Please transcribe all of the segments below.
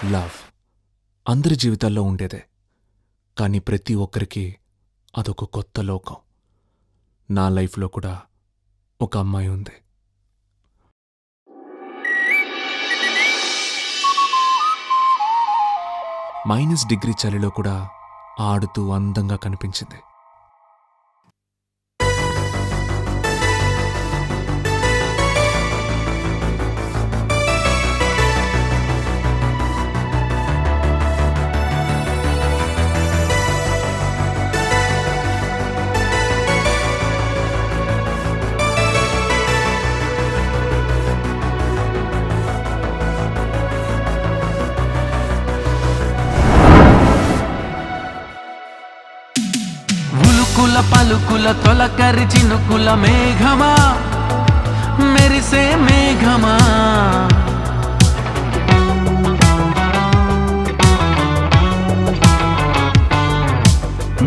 Love అందరి జీవితాల్లో ఉండేదే. కానీ ప్రతి ఒక్కరికి అదొక కొత్త లోకం. నా లైఫ్లో కూడా ఒక అమ్మాయి ఉంది. -డిగ్రీ చలిలో కూడా ఆడుతూ అందంగా కనిపించింది. పలుకుల తొలకరి చినుకుల మేఘమా, మెరిసే మేఘమా,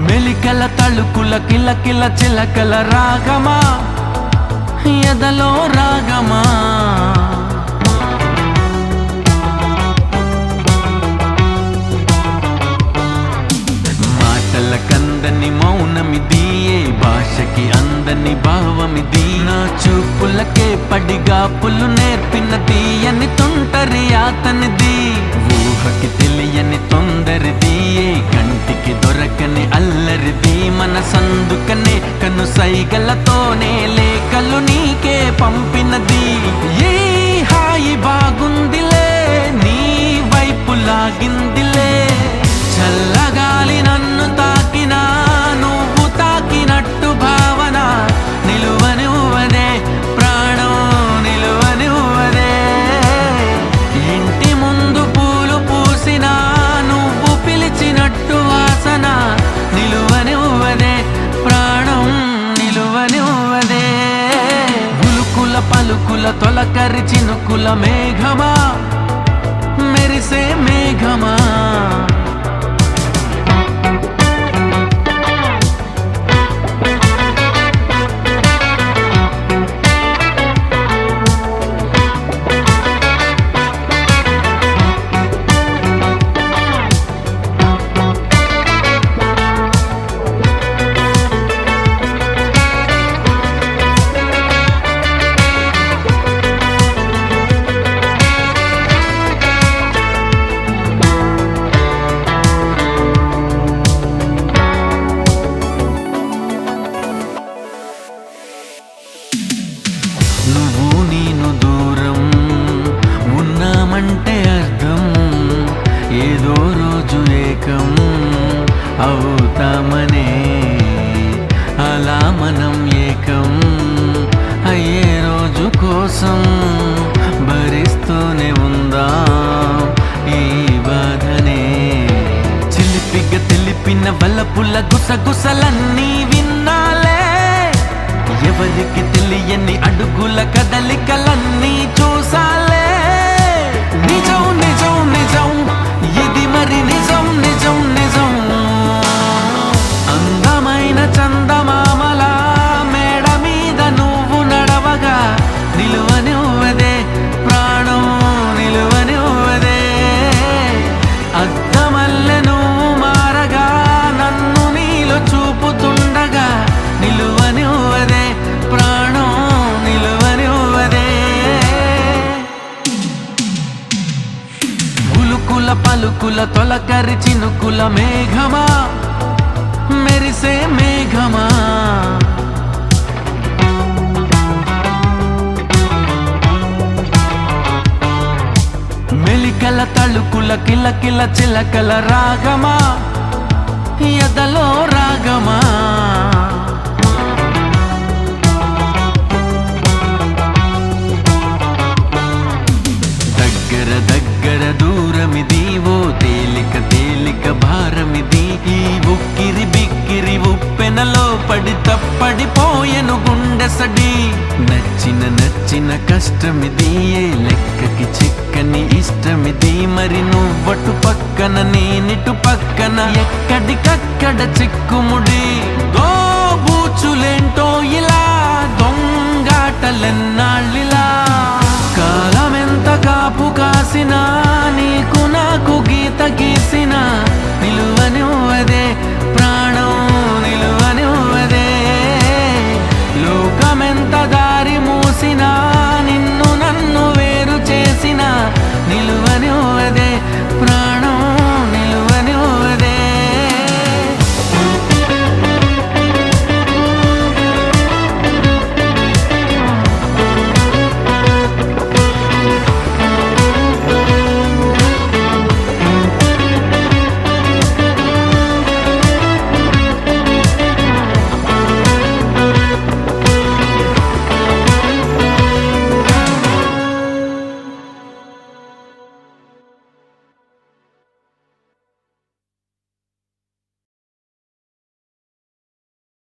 మెలికల తళుకుల కిలకిల చిలకల రాగమా, ఎదలో రాగమా, కందని మౌనమిది, ఏ భాషకి అందని భావమిది, నా చూపులకే పడిగా పులు నేర్పిన తీయని తొంటరి అతనిది, ఊహకి తెలియని తొందరిది, ఏ కంటికి దొరకని అల్లరిది, మన సందుకనే కను సైగలతోనే లేఖలు నీకే పంపినది. ఏ హాయి బాగుందిలే, నీ వైపు లాగిందిలే, చల్లగాలి నన్ను తాకినా నువ్వు తాకినట్టు భావన, నిలువనివ్వదే ప్రాణం నిలువనివ్వదే, ఇంటి ముందు పూలు పూసినా నువ్వు పిలిచినట్టు వాసన, నిలువనివ్వదే ప్రాణం నిలువనివ్వదే. ఉలుకుల పలుకుల తొలకరి చినుకుల మేఘమా, మెరిసే మేఘమా, అంటే అర్థం ఏదో రోజు ఏకం అవుతామనే, అలా మనం ఏకం అయ్యే రోజు కోసం భరిస్తూనే ఉందాం ఈ బాధనే. చిలిపిగా తెలిపిన వలపుల గుసగుసలన్నీ విన్నాలే, ఎవరికి తెలియని అడుగుల కదలికలన్నీ చూసాలే. నిజం నిజం నిజం ఇది మరి నిజం నిజం నిజం, అందమైన చందమామలా మేడ మీద నువ్వు నడవగా, నిలువనివ్వదే ప్రాణం నిలువనివ్వదే, అద్దమల్లె నువ్వు మారగా నన్ను నీలో చూపుతుండగా, నిలువనివ్వదే ప్రాణం నిలువనివ్వదే. ఉలుకుల పలుకుల తొలకరి చినుకుల మేఘమా, మెరిసే మేఘమా, మెలికల తళుకుల కిలకిల చిలకల రాగమా, ఎదలో రాగమా, దగ్గర దగ్గర దూరమిది, ఓ తేలిక తేలిక భారమిది, ఈ ఉక్కిరి బిక్కిరి ఉప్పెనలో పడి తప్పడిపోయెను గుండె సడి, నచ్చిన నచ్చిన కష్టమిది, ఏ లెక్కకి చిక్కని ఇష్టమిది, మరి నువ్వటు పక్కన నేనిటు పక్కన, ఎక్కడికక్కడ చిక్కుముడి.